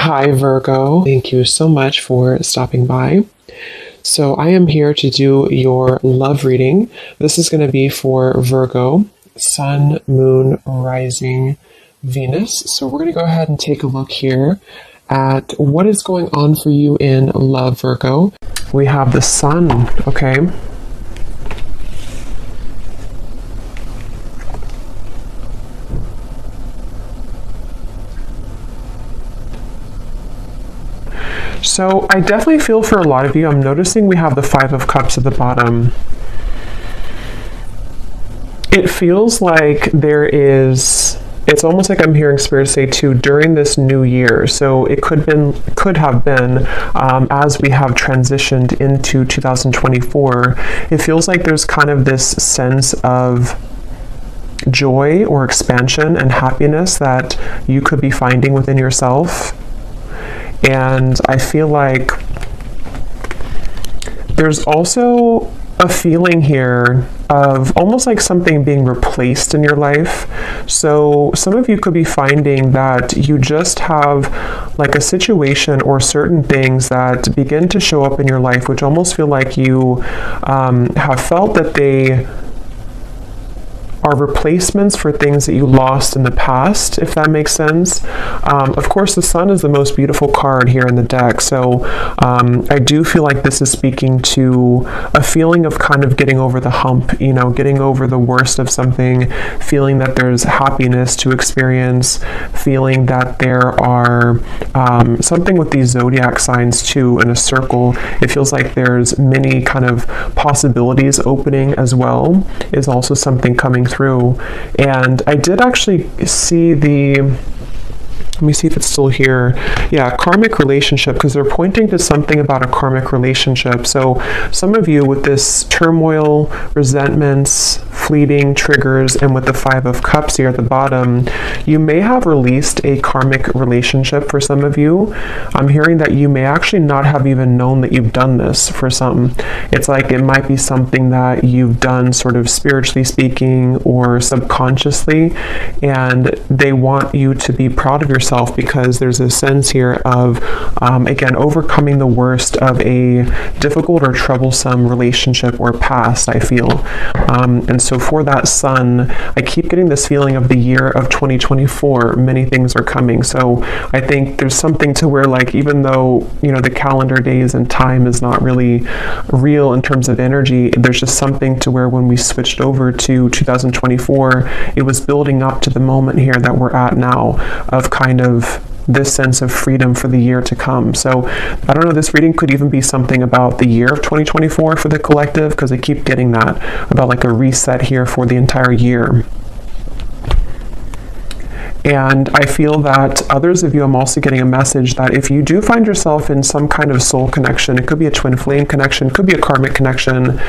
Hi, Virgo. Thank you so much for stopping by. So, I am here to do your love reading. This is going to be for Virgo, Sun, Moon, Rising, Venus. So, we're going to go ahead and take a look here at what is going on for you in love, Virgo. We have the Sun, okay? So I definitely feel for a lot of you, I'm noticing we have the Five of Cups at the bottom. It feels like it's almost like I'm hearing Spirit say too, during this new year. So it could have been as we have transitioned into 2024, it feels like there's kind of this sense of joy or expansion and happiness that you could be finding within yourself. And I feel like there's also a feeling here of almost like something being replaced in your life. So some of you could be finding that you just have like a situation or certain things that begin to show up in your life, which almost feel like you have felt that they are replacements for things that you lost in the past, if that makes sense. Of course, the Sun is the most beautiful card here in the deck, so I do feel like this is speaking to a feeling of kind of getting over the hump, getting over the worst of something, feeling that there's happiness to experience, feeling that there are something with these zodiac signs too in a circle. It feels like there's many kind of possibilities opening as well, is also something coming through. And I did actually see let me see if it's still here. Yeah, karmic relationship, because they're pointing to something about a karmic relationship. So some of you with this turmoil, resentments, fleeting triggers, and with the Five of Cups here at the bottom, you may have released a karmic relationship for some of you. I'm hearing that you may actually not have even known that you've done this for some. It's like it might be something that you've done sort of spiritually speaking or subconsciously, and they want you to be proud of yourself because there's a sense here of, again, overcoming the worst of a difficult or troublesome relationship or past, I feel. And so for that Sun, I keep getting this feeling of the year of 2024. Many things are coming. So I think there's something to where, like, even though, the calendar days and time is not really real in terms of energy, there's just something to where when we switched over to 2024, it was building up to the moment here that we're at now of kind of this sense of freedom for the year to come. So I don't know, this reading could even be something about the year of 2024 for the collective, because I keep getting that about like a reset here for the entire year. And I feel that others of you, I'm also getting a message that if you do find yourself in some kind of soul connection, it could be a twin flame connection, it could be a karmic connection,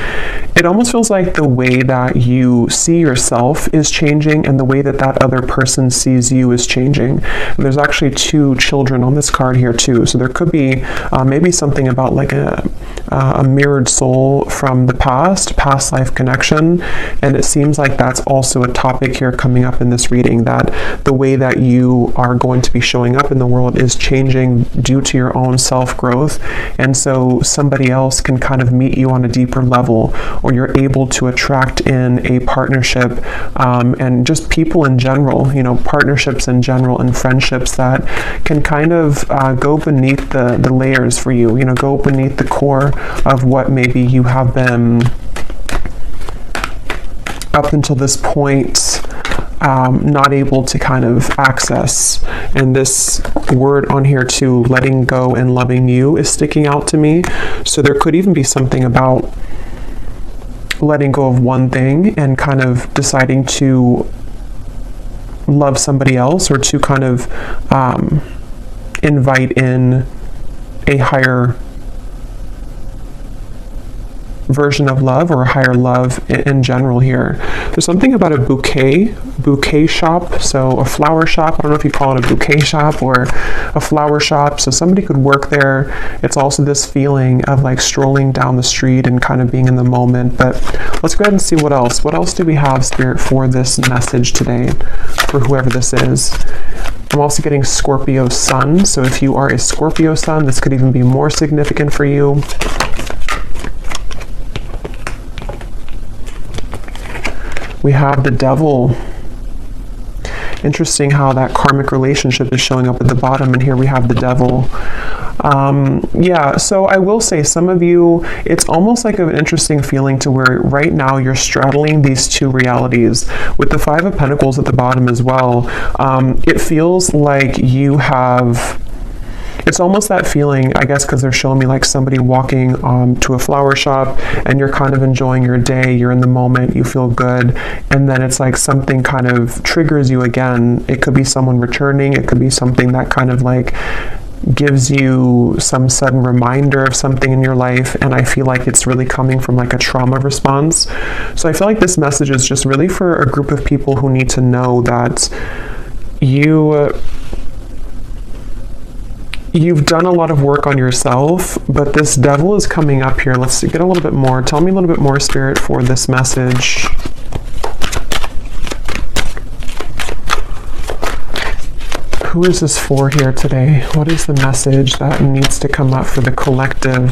it almost feels like the way that you see yourself is changing and the way that that other person sees you is changing. And there's actually two children on this card here too. So there could be maybe something about like a mirrored soul from the past life connection. And it seems like that's also a topic here coming up in this reading, that the way that you are going to be showing up in the world is changing due to your own self-growth. And so somebody else can kind of meet you on a deeper level, or you're able to attract in a partnership, and just people in general, partnerships in general and friendships that can kind of go beneath the layers for you, go beneath the core of what maybe you have been up until this point not able to kind of access. And this word on here too, letting go and loving you, is sticking out to me. So there could even be something about letting go of one thing and kind of deciding to love somebody else, or to kind of invite in a higher version of love, or a higher love in general here. There's something about a bouquet shop, so a flower shop. I don't know if you call it a bouquet shop or a flower shop. So somebody could work there. It's also this feeling of like strolling down the street and kind of being in the moment. But let's go ahead and see what else. What else do we have, Spirit, for this message today, for whoever this is? I'm also getting Scorpio sun. So if you are a Scorpio sun, this could even be more significant for you. We have the Devil. Interesting how that karmic relationship is showing up at the bottom, and here we have the Devil. Yeah, so I will say some of you, it's almost like an interesting feeling to where right now you're straddling these two realities. With the Five of Pentacles at the bottom as well, it feels like you have... It's almost that feeling, I guess, because they're showing me like somebody walking to a flower shop and you're kind of enjoying your day, you're in the moment, you feel good, and then it's like something kind of triggers you again. It could be someone returning, it could be something that kind of like gives you some sudden reminder of something in your life, and I feel like it's really coming from like a trauma response. So I feel like this message is just really for a group of people who need to know that you've done a lot of work on yourself, but this Devil is coming up here. Let's get a little bit more. Tell me a little bit more, Spirit, for this message. Who is this for here today? What is the message that needs to come up for the collective?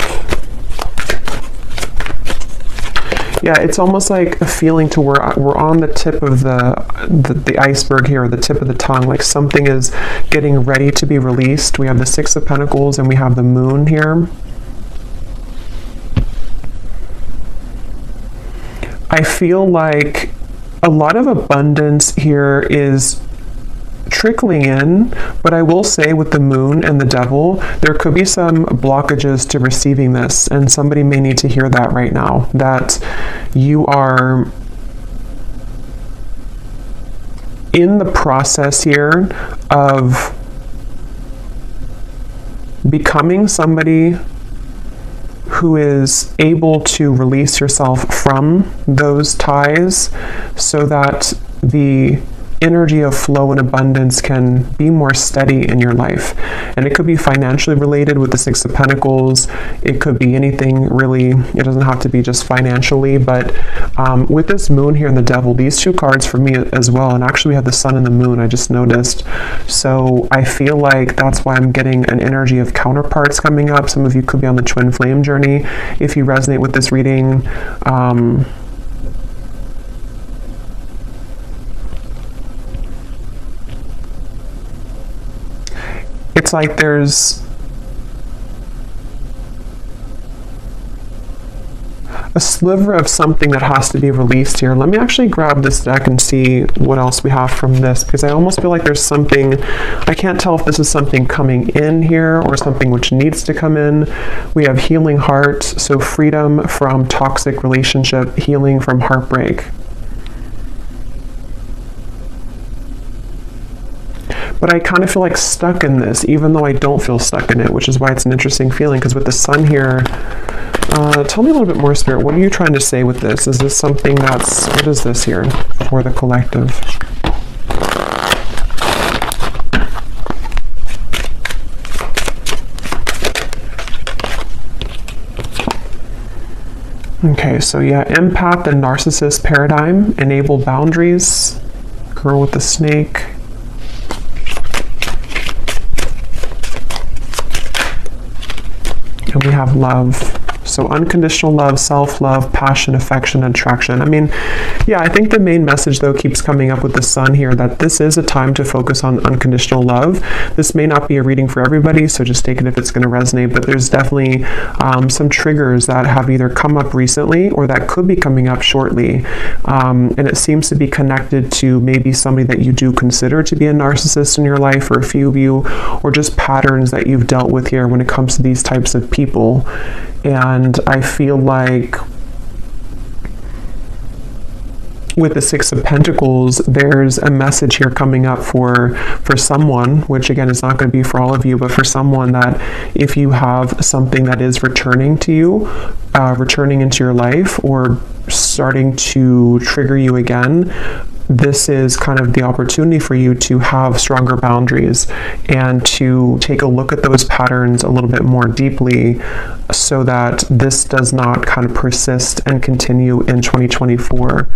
Yeah, it's almost like a feeling to where we're on the tip of the iceberg here, or the tip of the tongue, like something is getting ready to be released. We have the Six of Pentacles and we have the Moon here. I feel like a lot of abundance here is trickling in, but I will say with the Moon and the Devil, there could be some blockages to receiving this, and somebody may need to hear that right now, that you are in the process here of becoming somebody who is able to release yourself from those ties so that the energy of flow and abundance can be more steady in your life. And it could be financially related with the Six of Pentacles. It could be anything really. It doesn't have to be just financially, but with this Moon here and the Devil, these two cards for me as well, and actually we have the Sun and the Moon, I just noticed. So I feel like that's why I'm getting an energy of counterparts coming up. Some of you could be on the twin flame journey if you resonate with this reading. It's like there's a sliver of something that has to be released here. Let me actually grab this deck and see what else we have from this, because I almost feel like there's something, I can't tell if this is something coming in here or something which needs to come in. We have Healing Heart, so freedom from toxic relationship, healing from heartbreak. But I kind of feel like stuck in this, even though I don't feel stuck in it, which is why it's an interesting feeling, because with the Sun here, tell me a little bit more, Spirit. What are you trying to say with this? Is this something that's, what is this here for the collective? Okay, so yeah, empath and narcissist paradigm, enable boundaries, girl with the snake. And we have love. So unconditional love, self-love, passion, affection, attraction. I mean, yeah, I think the main message, though, keeps coming up with the Sun here, that this is a time to focus on unconditional love. This may not be a reading for everybody, so just take it if it's going to resonate, but there's definitely some triggers that have either come up recently or that could be coming up shortly. And it seems to be connected to maybe somebody that you do consider to be a narcissist in your life, or a few of you, or just patterns that you've dealt with here when it comes to these types of people. And I feel like with the Six of Pentacles, there's a message here coming up for someone, which again is not going to be for all of you, but for someone, that if you have something that is returning to you, returning into your life, or starting to trigger you again, this is kind of the opportunity for you to have stronger boundaries and to take a look at those patterns a little bit more deeply so that this does not kind of persist and continue in 2024,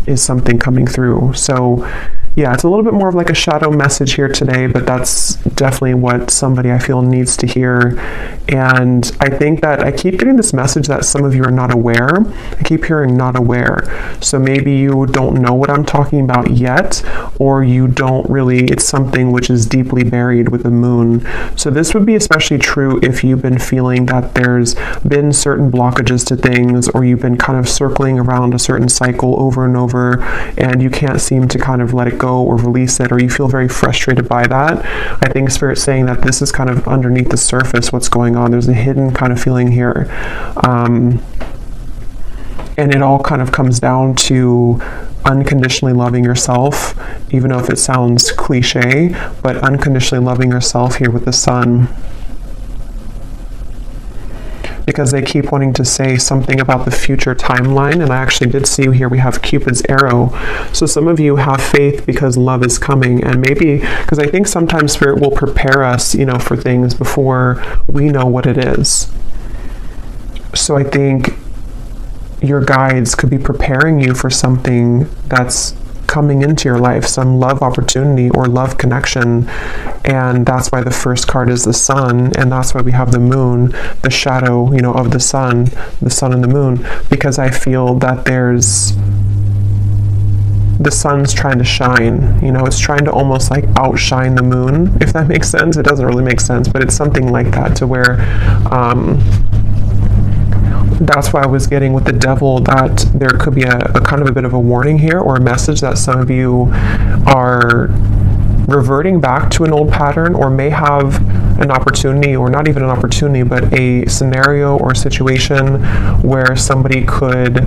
is something coming through. So yeah, it's a little bit more of like a shadow message here today, but that's definitely what somebody I feel needs to hear. And I think that I keep getting this message that some of you are not aware. I keep hearing not aware. So maybe you don't know what I'm talking about yet, or you don't really, it's something which is deeply buried with the moon. So this would be especially true if you've been feeling that there's been certain blockages to things, or you've been kind of circling around a certain cycle over and over, and you can't seem to kind of let it go or release it, or you feel very frustrated by that. I think Spirit's saying that this is kind of underneath the surface what's going on. There's a hidden kind of feeling here. And it all kind of comes down to unconditionally loving yourself, even though if it sounds cliche, but unconditionally loving yourself here with the Sun. Because they keep wanting to say something about the future timeline, and I actually did see here we have Cupid's arrow. So some of you have faith because love is coming, and maybe because I think sometimes Spirit will prepare us, for things before we know what it is. So I think your guides could be preparing you for something that's coming into your life, some love opportunity or love connection. And that's why the first card is the Sun, and that's why we have the moon, the shadow, of the sun and the moon, because I feel that the sun's trying to shine, it's trying to almost like outshine the moon, if that makes sense. It doesn't really make sense, but it's something like that, to where that's why I was getting with the devil that there could be a kind of a bit of a warning here, or a message that some of you are reverting back to an old pattern, or may have an opportunity, or not even an opportunity, but a scenario or situation where somebody could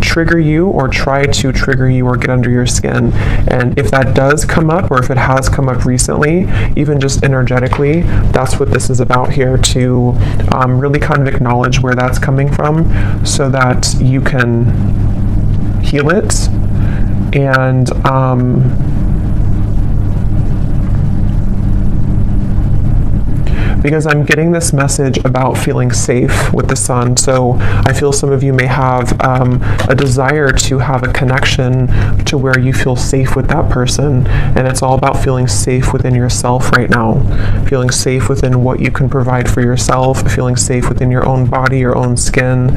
trigger you or try to trigger you or get under your skin. And if that does come up, or if it has come up recently, even just energetically, that's what this is about here, to really kind of acknowledge where that's coming from so that you can heal it. And because I'm getting this message about feeling safe with the Sun. So I feel some of you may have a desire to have a connection to where you feel safe with that person. And it's all about feeling safe within yourself right now. Feeling safe within what you can provide for yourself, feeling safe within your own body, your own skin.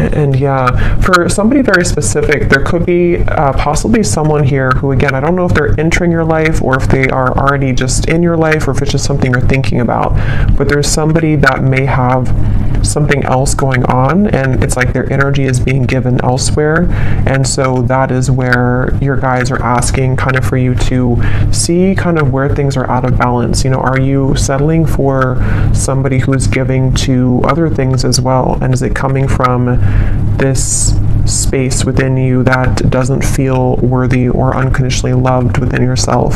And yeah, for somebody very specific, there could be possibly someone here who, again, I don't know if they're entering your life or if they are already just in your life, or if it's just something you're thinking about, but there's somebody that may have something else going on, and it's like their energy is being given elsewhere. And so that is where your guides are asking kind of for you to see kind of where things are out of balance. Are you settling for somebody who's giving to other things as well? And is it coming from this space within you that doesn't feel worthy or unconditionally loved within yourself?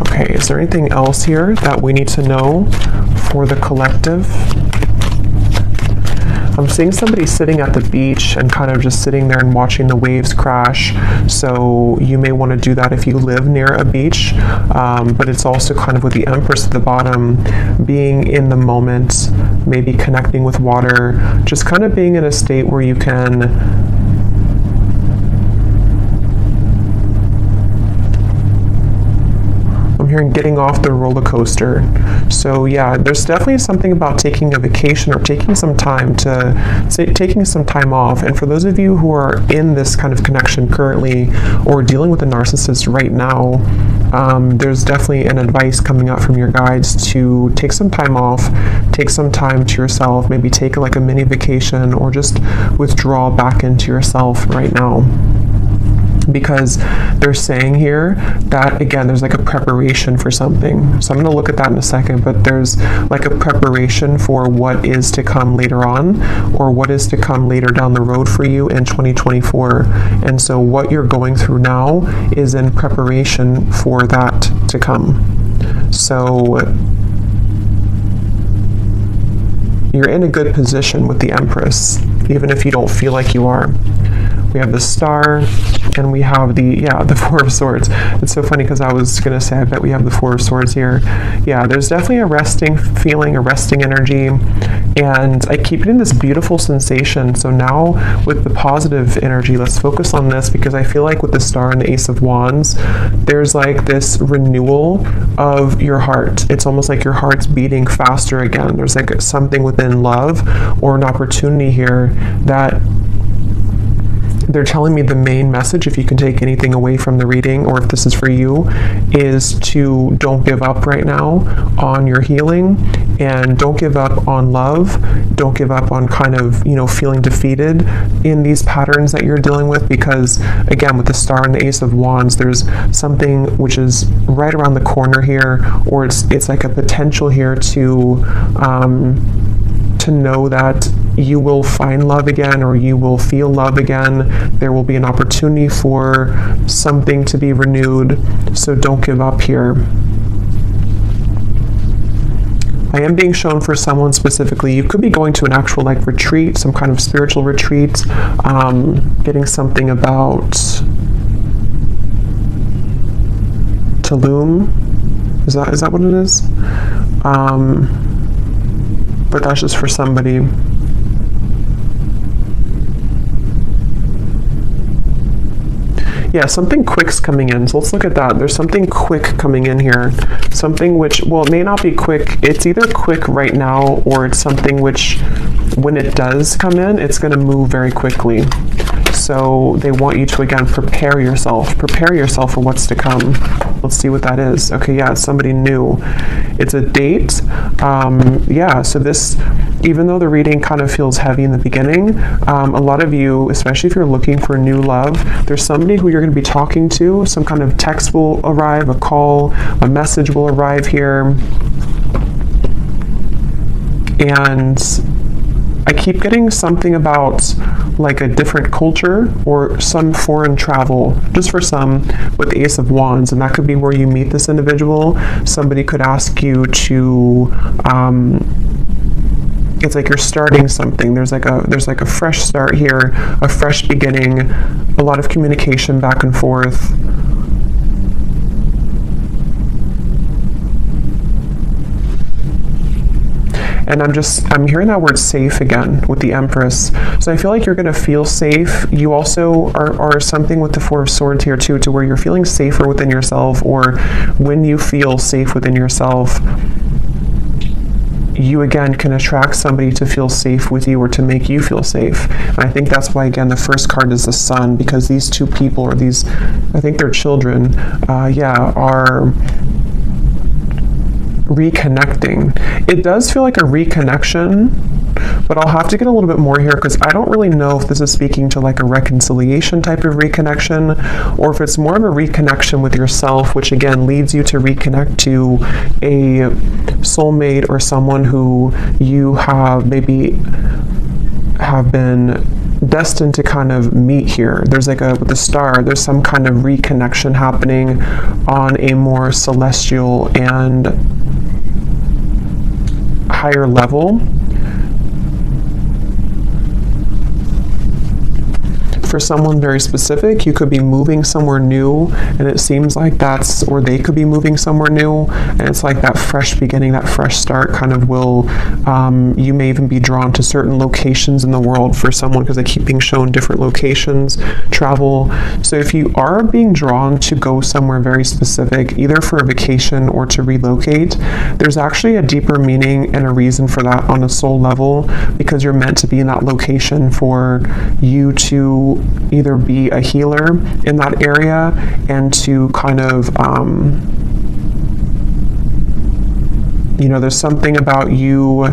Okay, is there anything else here that we need to know for the collective? I'm seeing somebody sitting at the beach and kind of just sitting there and watching the waves crash. So you may want to do that if you live near a beach. But it's also kind of with the Empress at the bottom, being in the moment, maybe connecting with water, just kind of being in a state where you can hearing getting off the roller coaster. So yeah, there's definitely something about taking a vacation or taking some time off. And for those of you who are in this kind of connection currently, or dealing with a narcissist right now, there's definitely an advice coming out from your guides to take some time off, take some time to yourself, maybe take like a mini vacation, or just withdraw back into yourself right now. because they're saying here that, again, there's like a preparation for something. So I'm going to look at that in a second, but there's like a preparation for what is to come later on, or what is to come later down the road for you in 2024. And so what you're going through now is in preparation for that to come. So you're in a good position with the Empress, even if you don't feel like you are. We have the Star, and we have the Four of Swords. It's so funny because I was going to say, I bet we have the Four of Swords here. Yeah, there's definitely a resting feeling, a resting energy, and I keep getting this beautiful sensation. So now with the positive energy, let's focus on this, because I feel like with the Star and the Ace of Wands, there's like this renewal of your heart. It's almost like your heart's beating faster again. There's like something within love or an opportunity here that they're telling me the main message, if you can take anything away from the reading, or if this is for you, is to don't give up right now on your healing, and don't give up on love. Don't give up on kind of, feeling defeated in these patterns that you're dealing with, because again, with the Star and the Ace of Wands, there's something which is right around the corner here, or it's like a potential here to know that you will find love again, or you will feel love again. There will be an opportunity for something to be renewed, so don't give up here. I am being shown for someone specifically, you could be going to an actual like retreat, some kind of spiritual retreat, getting something about Tulum. Is that what it is? But that's just for somebody. Yeah, something quick's coming in. So let's look at that. There's something quick coming in here. Something which, well, it may not be quick. It's either quick right now, or it's something which, when it does come in, it's going to move very quickly. So they want you to, again, prepare yourself. Prepare yourself for what's to come. Let's see what that is. Okay, yeah, it's somebody new. It's a date. Yeah, so this, even though the reading kind of feels heavy in the beginning, a lot of you, especially if you're looking for new love, there's somebody who you're going to be talking to. Some kind of text will arrive, a call, a message will arrive here. And I keep getting something about like a different culture or some foreign travel, just for some, with the Ace of Wands, and that could be where you meet this individual. Somebody could ask you to, it's like you're starting something. There's like a fresh start here, a fresh beginning, a lot of communication back and forth. And I'm hearing that word safe again with the Empress. So I feel like you're going to feel safe. You also are something with the Four of Swords here too, to where you're feeling safer within yourself, or when you feel safe within yourself, you again can attract somebody to feel safe with you, or to make you feel safe. And I think that's why, again, the first card is the Sun, because these two people, or these, I think they're children, are reconnecting. It does feel like a reconnection, but I'll have to get a little bit more here, because I don't really know if this is speaking to like a reconciliation type of reconnection, or if it's more of a reconnection with yourself, which again leads you to reconnect to a soulmate, or someone who you have maybe have been destined to kind of meet here. There's like with the Star, there's some kind of reconnection happening on a more celestial and higher level. For someone very specific, you could be moving somewhere new, and it seems like that's, or they could be moving somewhere new, and it's like that fresh beginning, that fresh start kind of will, you may even be drawn to certain locations in the world for someone, because I keep being shown different locations, travel. So if you are being drawn to go somewhere very specific, either for a vacation or to relocate, there's actually a deeper meaning and a reason for that on a soul level, because you're meant to be in that location for you to either be a healer in that area, and to kind of, there's something about you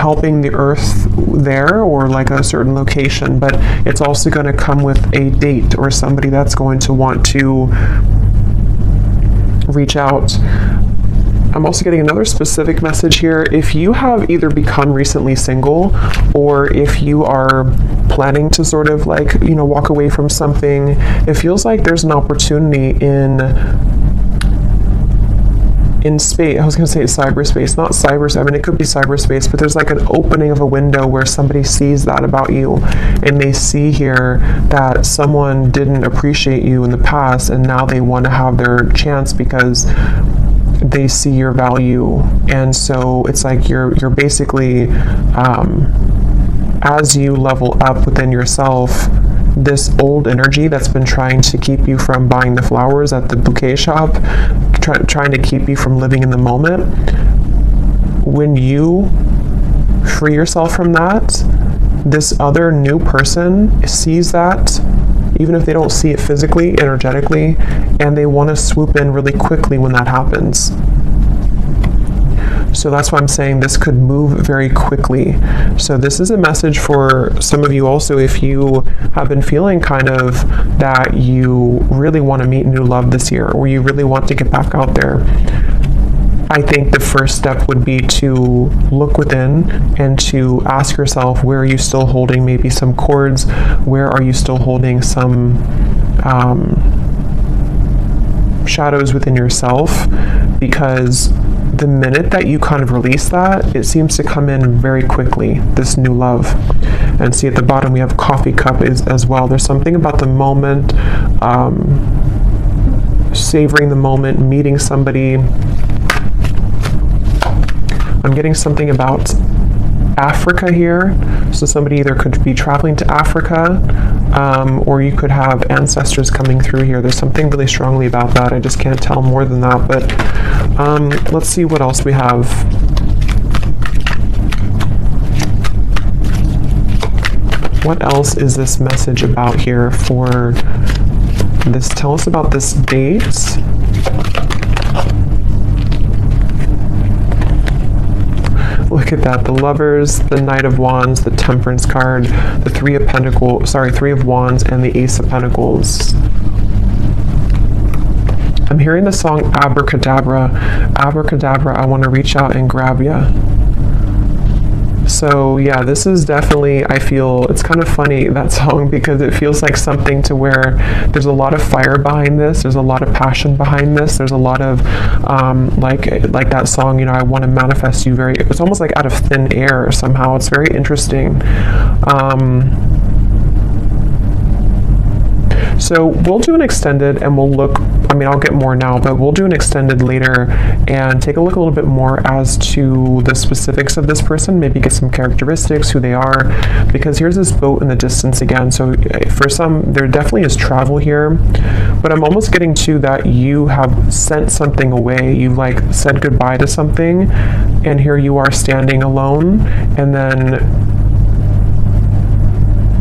helping the earth there, or like a certain location, but it's also going to come with a date or somebody that's going to want to reach out. I'm also getting another specific message here. If you have either become recently single, or if you are planning to sort of like, you know, walk away from something, it feels like there's an opportunity in space. I was going to say cyberspace, not cyberspace. I mean, it could be cyberspace, but there's like an opening of a window where somebody sees that about you, and they see here that someone didn't appreciate you in the past, and now they want to have their chance because they see your value. And so it's like you're basically, as you level up within yourself, this old energy that's been trying to keep you from buying the flowers at the bouquet shop, trying to keep you from living in the moment, when you free yourself from that, this other new person sees that, even if they don't see it physically, energetically, and they want to swoop in really quickly when that happens. So that's why I'm saying this could move very quickly. So this is a message for some of you also, if you have been feeling kind of that you really want to meet new love this year, or you really want to get back out there. I think the first step would be to look within and to ask yourself, where are you still holding maybe some cords? Where are you still holding some shadows within yourself? Because the minute that you kind of release that, it seems to come in very quickly, this new love. And see at the bottom we have coffee cup as well. There's something about the moment, savoring the moment, meeting somebody. I'm getting something about Africa here. So somebody either could be traveling to Africa, or you could have ancestors coming through here. There's something really strongly about that. I just can't tell more than that. But let's see what else we have. What else is this message about here for this? Tell us about this date. Look at that, the Lovers, the Knight of Wands, the Temperance card, the Three of Wands, and the Ace of Pentacles. I'm hearing the song Abracadabra. Abracadabra, I want to reach out and grab ya. So yeah, this is definitely, I feel, it's kind of funny, that song, because it feels like something to where there's a lot of fire behind this, there's a lot of passion behind this, there's a lot of, like that song, you know, I want to manifest you it's almost like out of thin air somehow. It's very interesting. So we'll do an extended, and we'll look, I mean, I'll get more now, but we'll do an extended later and take a look a little bit more as to the specifics of this person, maybe get some characteristics, who they are, because here's this boat in the distance again. So for some, there definitely is travel here, but I'm almost getting to that you have sent something away. You've like said goodbye to something, and here you are standing alone, and then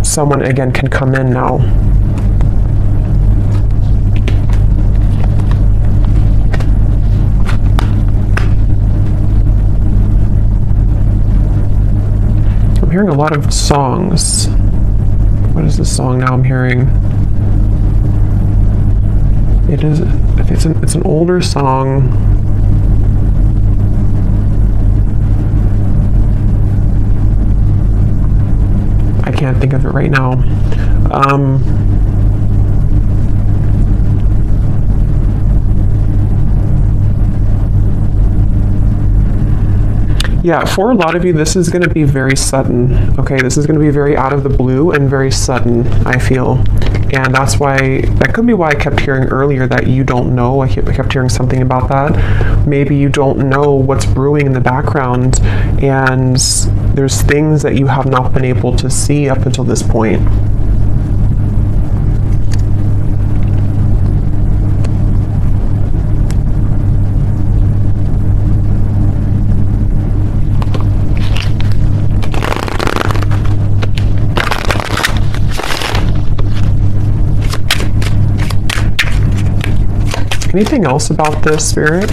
someone again can come in now. Hearing a lot of songs. What is this song now I'm hearing? It's an older song. I can't think of it right now. Yeah, for a lot of you, this is going to be very sudden. Okay, this is going to be very out of the blue and very sudden, I feel. And that could be why I kept hearing earlier that you don't know. I kept hearing something about that. Maybe you don't know what's brewing in the background, and there's things that you have not been able to see up until this point. Anything else about this, Spirit?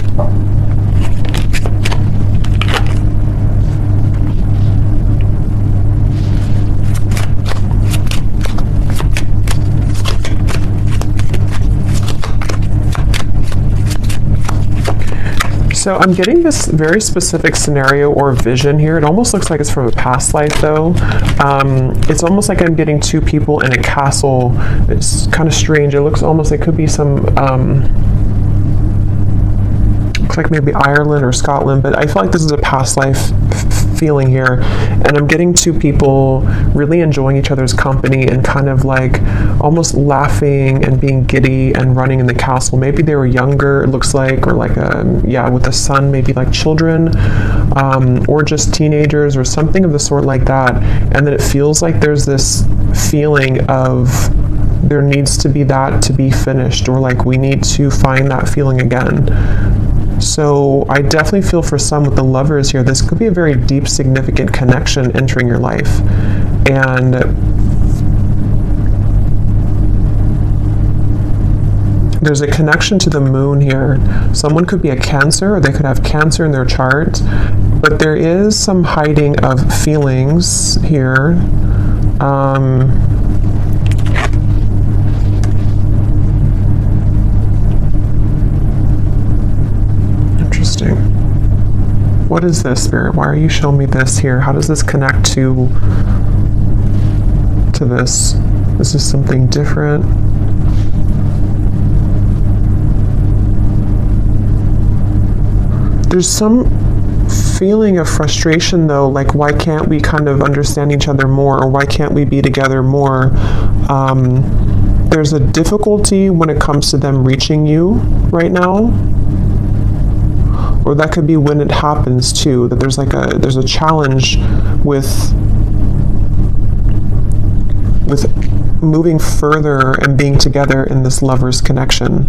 So I'm getting this very specific scenario or vision here. It almost looks like it's from a past life though. It's almost like I'm getting two people in a castle. It's kind of strange. It looks almost like it could be some, looks like maybe Ireland or Scotland, but I feel like this is a past life feeling here. And I'm getting two people really enjoying each other's company and kind of like almost laughing and being giddy and running in the castle. Maybe they were younger, it looks like, or like with the son, maybe like children, or just teenagers or something of the sort like that. And then it feels like there's this feeling of there needs to be that to be finished, or like we need to find that feeling again. So I definitely feel for some with the Lovers here, this could be a very deep, significant connection entering your life. And there's a connection to the moon here. Someone could be a Cancer, or they could have Cancer in their chart, but there is some hiding of feelings here. What is this, Spirit? Why are you showing me this here? How does this connect to this? This is something different. There's some feeling of frustration though, like why can't we kind of understand each other more, or why can't we be together more? There's a difficulty when it comes to them reaching you right now. Or that could be when it happens too, that there's a challenge with moving further and being together in this Lovers connection.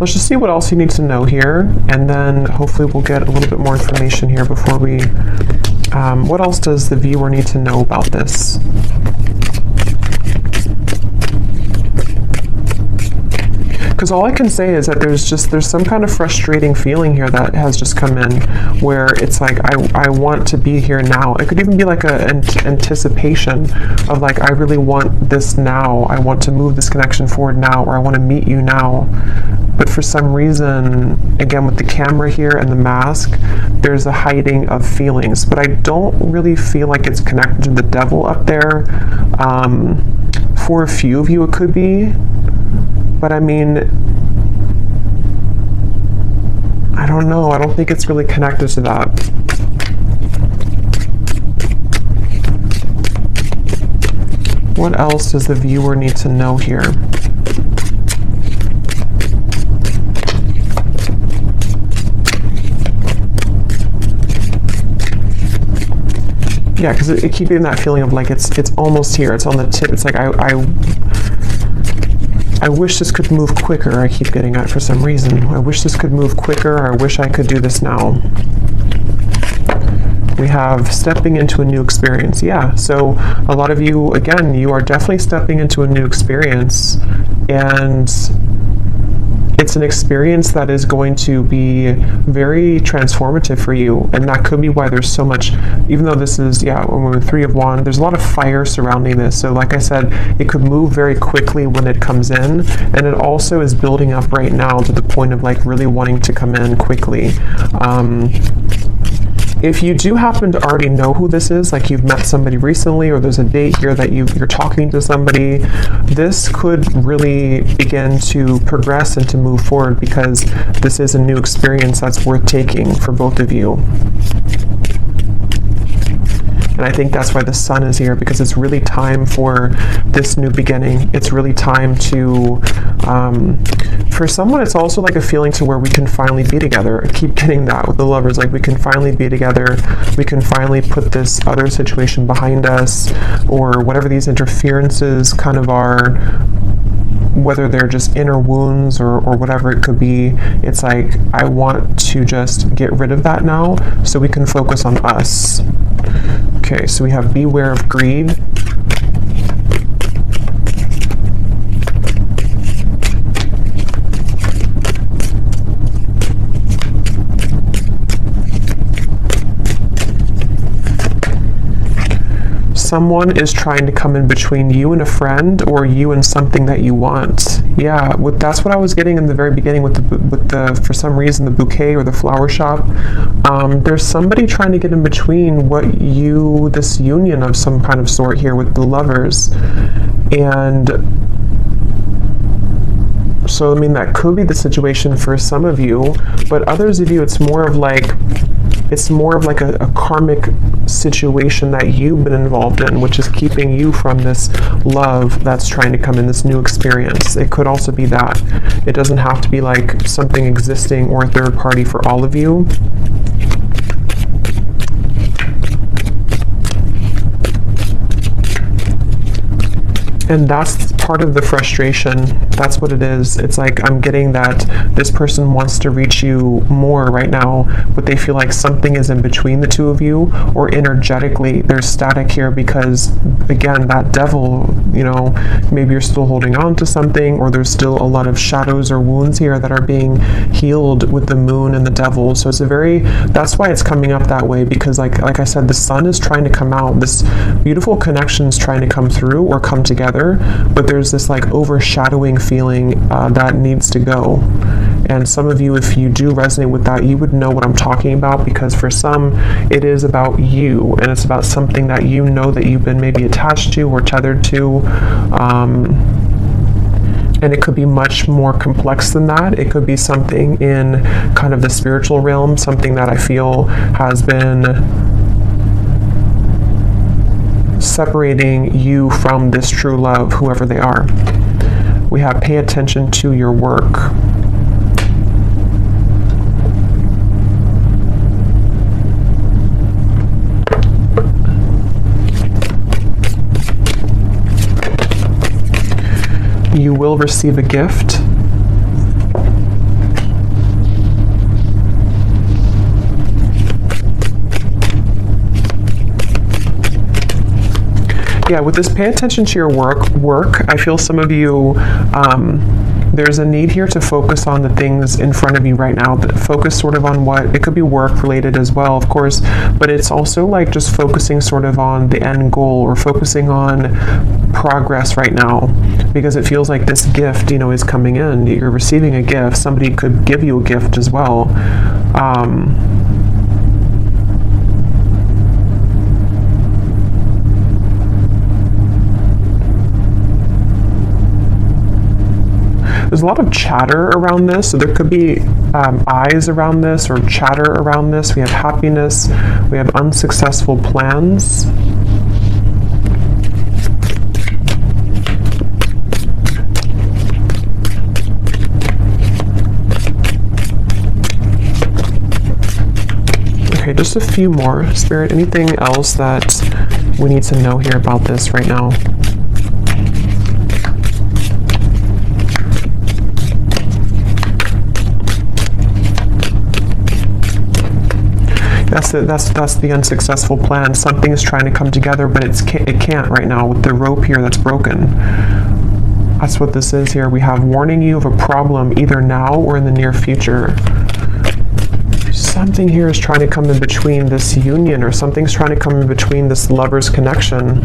Let's just see what else you need to know here, and then hopefully we'll get a little bit more information here before we... what else does the viewer need to know about this? Because all I can say is that there's some kind of frustrating feeling here that has just come in, where it's like I want to be here now. It could even be like an anticipation of like, I really want this now. I want to move this connection forward now, or I want to meet you now. But for some reason, again with the camera here and the mask, there's a hiding of feelings. But I don't really feel like it's connected to the devil up there. For a few of you it could be. But I mean, I don't know. I don't think it's really connected to that. What else does the viewer need to know here? Yeah, because it keeps getting that feeling of like it's almost here. It's on the tip. It's like I wish this could move quicker. I keep getting at for some reason. I wish this could move quicker, or I wish I could do this now. We have stepping into a new experience. Yeah, so a lot of you, again, you are definitely stepping into a new experience, and it's an experience that is going to be very transformative for you, and that could be why there's so much, even though this is, when we're Three of Wands, there's a lot of fire surrounding this. So like I said, it could move very quickly when it comes in, and it also is building up right now to the point of like really wanting to come in quickly. If you do happen to already know who this is, like you've met somebody recently, or there's a date here that you're talking to somebody, this could really begin to progress and to move forward, because this is a new experience that's worth taking for both of you. And I think that's why the sun is here, because it's really time for this new beginning. It's really time to, for someone, it's also like a feeling to where we can finally be together. I keep getting that with the lovers, like we can finally be together. We can finally put this other situation behind us, or whatever these interferences kind of are, whether they're just inner wounds or whatever it could be. It's like, I want to just get rid of that now so we can focus on us. Okay, so we have beware of greed. Someone is trying to come in between you and a friend, or you and something that you want. Yeah, that's what I was getting in the very beginning with the for some reason, the bouquet or the flower shop. There's somebody trying to get in between this union of some kind of sort here with the lovers. And so, I mean, that could be the situation for some of you, but others of you, it's more of like a karmic situation that you've been involved in, which is keeping you from this love that's trying to come in, this new experience. It could also be that. It doesn't have to be like something existing or a third party for all of you. And that's part of the frustration. That's what it is. It's like, I'm getting that this person wants to reach you more right now, but they feel like something is in between the two of you, or energetically there's static here because, again, that devil, you know, maybe you're still holding on to something, or there's still a lot of shadows or wounds here that are being healed with the moon and the devil. So it's that's why it's coming up that way, because like I said, the sun is trying to come out. This beautiful connection is trying to come through or come together, but there's this like overshadowing feeling that needs to go. And some of you, if you do resonate with that, you would know what I'm talking about, because for some it is about you, and it's about something that you know that you've been maybe attached to or tethered to, and it could be much more complex than that. It could be something in kind of the spiritual realm, something that I feel has been separating you from this true love, whoever they are. We have pay attention to your work. You will receive a gift. Yeah, with this pay attention to your work, I feel some of you, there's a need here to focus on the things in front of you right now. Focus sort of on what, it could be work related as well, of course, but it's also like just focusing sort of on the end goal, or focusing on progress right now, because it feels like this gift, you know, is coming in. You're receiving a gift. Somebody could give you a gift as well. There's a lot of chatter around this, so there could be eyes around this, or chatter around this. We have happiness, we have unsuccessful plans. Okay, just a few more. Spirit, anything else that we need to know here about this right now? That's the unsuccessful plan. Something is trying to come together, but it can't right now with the rope here that's broken. That's what this is here. We have warning you of a problem either now or in the near future. Something here is trying to come in between this union, or something's trying to come in between this lover's connection.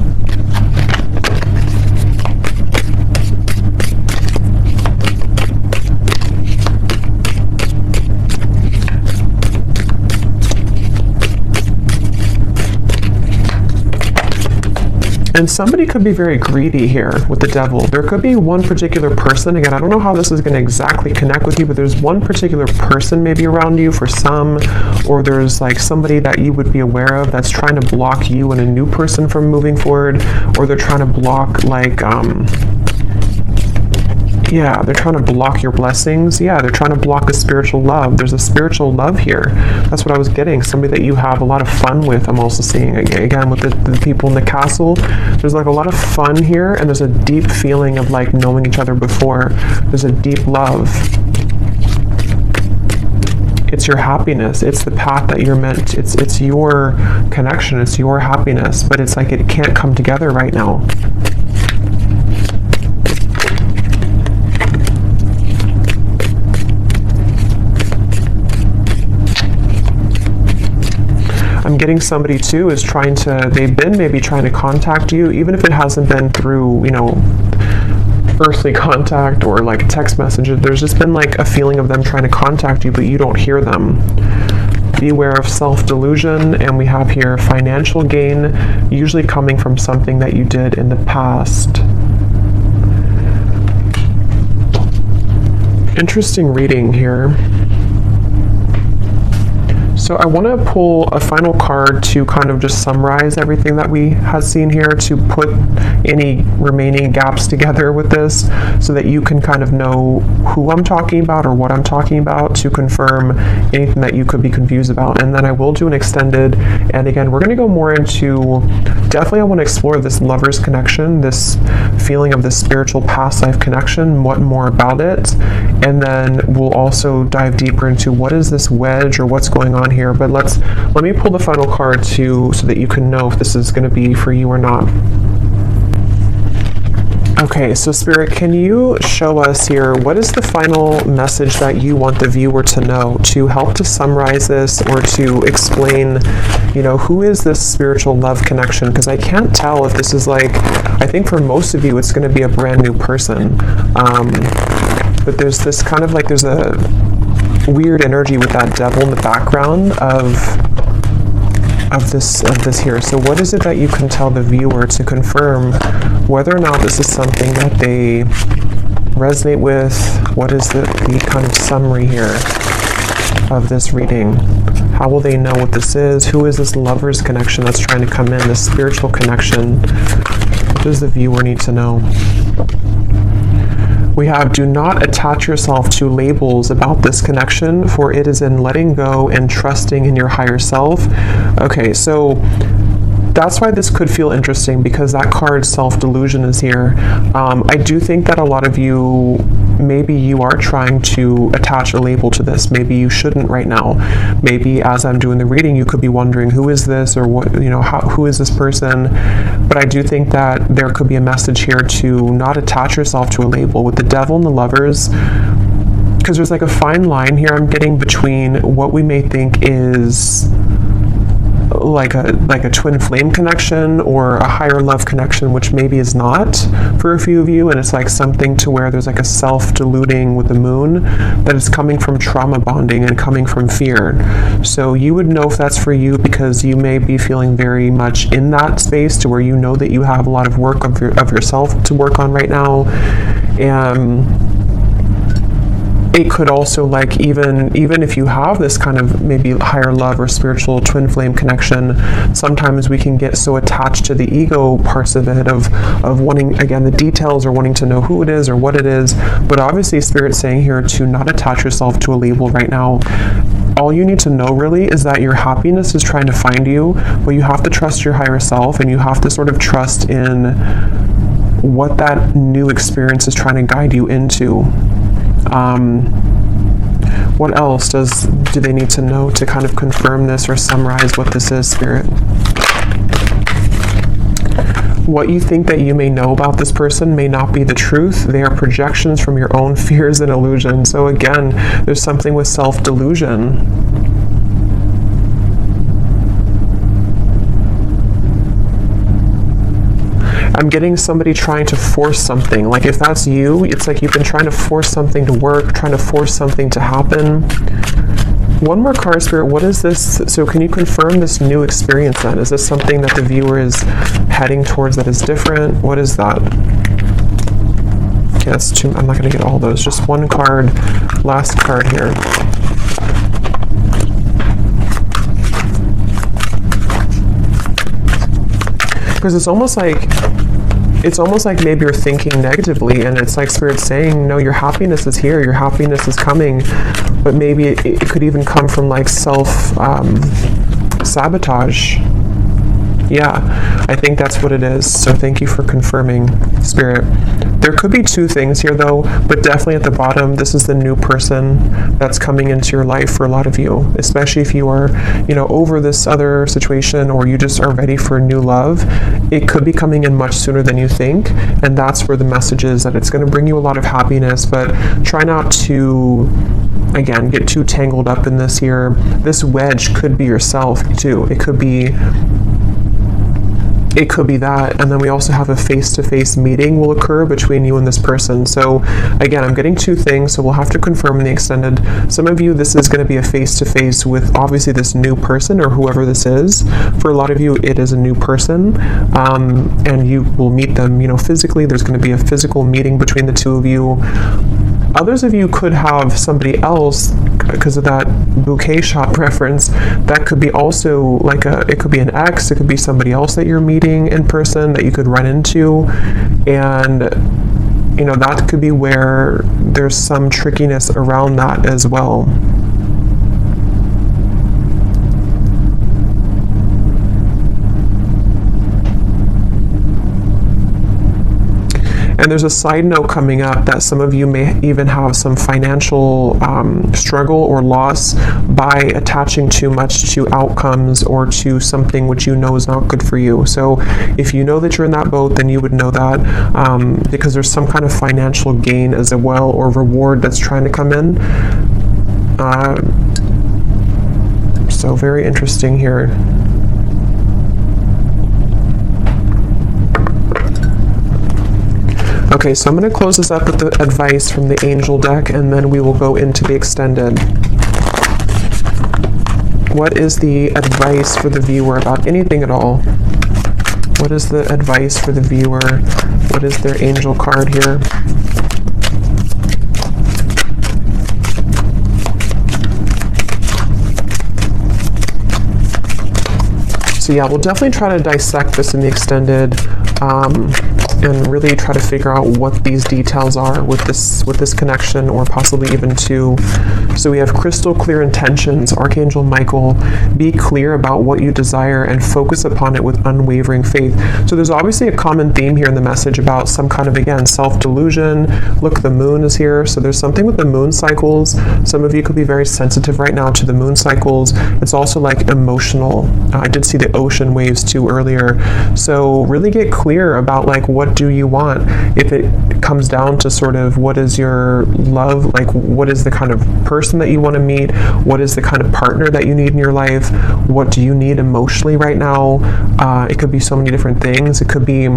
And somebody could be very greedy here with the devil. There could be one particular person. Again, I don't know how this is going to exactly connect with you, but there's one particular person maybe around you for some, or there's like somebody that you would be aware of that's trying to block you and a new person from moving forward, or they're trying to block like, yeah, they're trying to block your blessings. Yeah, they're trying to block a spiritual love. There's a spiritual love here. That's what I was getting. Somebody that you have a lot of fun with. I'm also seeing, again, with the people in the castle. There's like a lot of fun here, and there's a deep feeling of like knowing each other before. There's a deep love. It's your happiness. It's the path that you're meant. It's your connection. It's your happiness. But it's like it can't come together right now. I'm getting somebody too is trying to, they've been maybe trying to contact you, even if it hasn't been through, you know, earthly contact or like text messages. There's just been like a feeling of them trying to contact you, but you don't hear them. Beware of self-delusion. And we have here financial gain, usually coming from something that you did in the past. Interesting reading here. So I want to pull a final card to kind of just summarize everything that we have seen here, to put any remaining gaps together with this so that you can kind of know who I'm talking about or what I'm talking about, to confirm anything that you could be confused about. And then I will do an extended, and again, we're going to go more into, definitely I want to explore this lover's connection, this feeling of this spiritual past life connection, what more about it, and then we'll also dive deeper into what is this wedge or what's going on here. But let me pull the final card too, so that you can know if this is going to be for you or not. Okay, so Spirit, can you show us here, what is the final message that you want the viewer to know, to help to summarize this or to explain, you know, who is this spiritual love connection? Because I can't tell if this is like, I think for most of you it's going to be a brand new person. But there's this kind of like, there's a weird energy with that devil in the background of this here. So what is it that you can tell the viewer to confirm whether or not this is something that they resonate with? What is the kind of summary here of this reading? How will they know what this is? Who is this lover's connection that's trying to come in, this spiritual connection? What does the viewer need to know? We have, do not attach yourself to labels about this connection, for it is in letting go and trusting in your higher self. Okay, so that's why this could feel interesting, because that card self-delusion is here. I do think that a lot of you, maybe you are trying to attach a label to this. Maybe you shouldn't right now. Maybe as I'm doing the reading, you could be wondering, who is this, or what, you know, who is this person? But I do think that there could be a message here to not attach yourself to a label with the devil and the lovers, because there's like a fine line here I'm getting between what we may think is like a twin flame connection or a higher love connection, which maybe is not for a few of you, and it's like something to where there's like a self-deluding with the moon that is coming from trauma bonding and coming from fear. So you would know if that's for you, because you may be feeling very much in that space to where you know that you have a lot of work of yourself to work on right now. And it could also, like, even if you have this kind of maybe higher love or spiritual twin flame connection, sometimes we can get so attached to the ego parts of it, of wanting, again, the details, or wanting to know who it is or what it is. But obviously Spirit's saying here to not attach yourself to a label right now. All you need to know really is that your happiness is trying to find you, but you have to trust your higher self, and you have to sort of trust in what that new experience is trying to guide you into. What else do they need to know to kind of confirm this or summarize what this is, Spirit? What you think that you may know about this person may not be the truth. They are projections from your own fears and illusions. So again, there's something with self-delusion. I'm getting somebody trying to force something. Like if that's you, it's like you've been trying to force something to work, trying to force something to happen. One more card, Spirit. What is this? So can you confirm this new experience then? Is this something that the viewer is heading towards that is different? What is that? Okay, that's two. I'm not going to get all those. Just one card. Last card here. Because it's almost like maybe you're thinking negatively, and it's like Spirit's saying, no, your happiness is here, your happiness is coming, but maybe it could even come from like sabotage. Yeah, I think that's what it is. So thank you for confirming, Spirit. There could be two things here though, but definitely at the bottom, this is the new person that's coming into your life for a lot of you, especially if you are, over this other situation, or you just are ready for new love. It could be coming in much sooner than you think, and that's where the message is, that it's going to bring you a lot of happiness, but try not to, again, get too tangled up in this here. This wedge could be yourself too. It could be that, and then we also have a face-to-face meeting will occur between you and this person. So again, I'm getting two things, so we'll have to confirm in the extended. Some of you, this is going to be a face-to-face with obviously this new person or whoever this is. For a lot of you, it is a new person, and you will meet them, physically. There's going to be a physical meeting between the two of you. Others of you could have somebody else, because of that bouquet shop reference, that could be also like it could be an ex, it could be somebody else that you're meeting in person that you could run into, and that could be where there's some trickiness around that as well. And there's a side note coming up that some of you may even have some financial struggle or loss by attaching too much to outcomes or to something which you know is not good for you. So if you know that you're in that boat, then you would know that, because there's some kind of financial gain as well, or reward that's trying to come in. So very interesting here. Okay, so I'm going to close this up with the advice from the angel deck, and then we will go into the extended. What is the advice for the viewer about anything at all? What is the advice for the viewer? What is their angel card here? So yeah, we'll definitely try to dissect this in the extended, and really try to figure out what these details are with this connection, or possibly even two. So we have crystal clear intentions, Archangel Michael. Be clear about what you desire and focus upon it with unwavering faith. So there's obviously a common theme here in the message about some kind of, again, self-delusion. Look, the moon is here. So there's something with the moon cycles. Some of you could be very sensitive right now to the moon cycles. It's also like emotional. I did see the ocean waves too earlier. So really get clear about like, what do you want? If it comes down to sort of what is your love, like what is the kind of person that you want to meet? What is the kind of partner that you need in your life? What do you need emotionally right now? It could be so many different things. It could be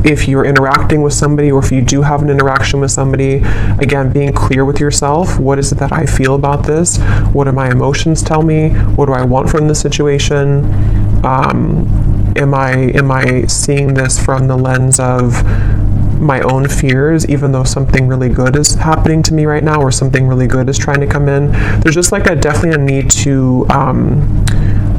if you're interacting with somebody, or if you do have an interaction with somebody, again, being clear with yourself. What is it that I feel about this? What do my emotions tell me? What do I want from the situation? Am I seeing this from the lens of my own fears, even though something really good is happening to me right now, or something really good is trying to come in? There's just like definitely a need to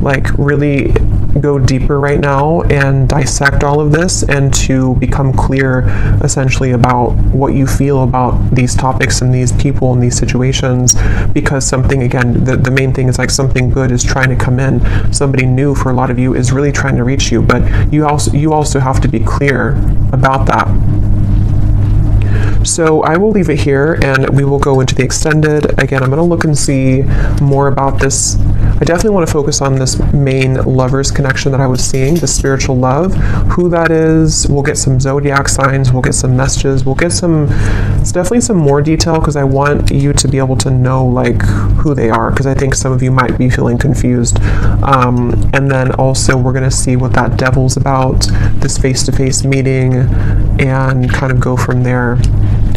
like really go deeper right now and dissect all of this, and to become clear essentially about what you feel about these topics and these people and these situations, because something, again, the main thing is like something good is trying to come in. Somebody new for a lot of you is really trying to reach you, but you also have to be clear about that. So I will leave it here, and we will go into the extended. Again, I'm going to look and see more about this. I definitely want to focus on this main lovers connection that I was seeing, the spiritual love, who that is. We'll get some zodiac signs, we'll get some messages, we'll get it's definitely some more detail, because I want you to be able to know like who they are, because I think some of you might be feeling confused. And then also we're going to see what that devil's about, this face-to-face meeting, and kind of go from there.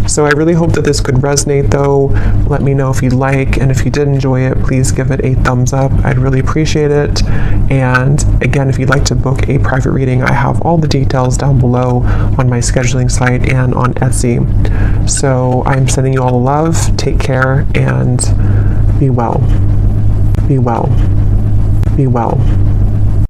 So I really hope that this could resonate though. Let me know if you like, and if you did enjoy it, please give it a thumbs up. I'd really appreciate it. And again, if you'd like to book a private reading, I have all the details down below on my scheduling site and on Etsy. So I'm sending you all the love. Take care and be well. Be well. Be well.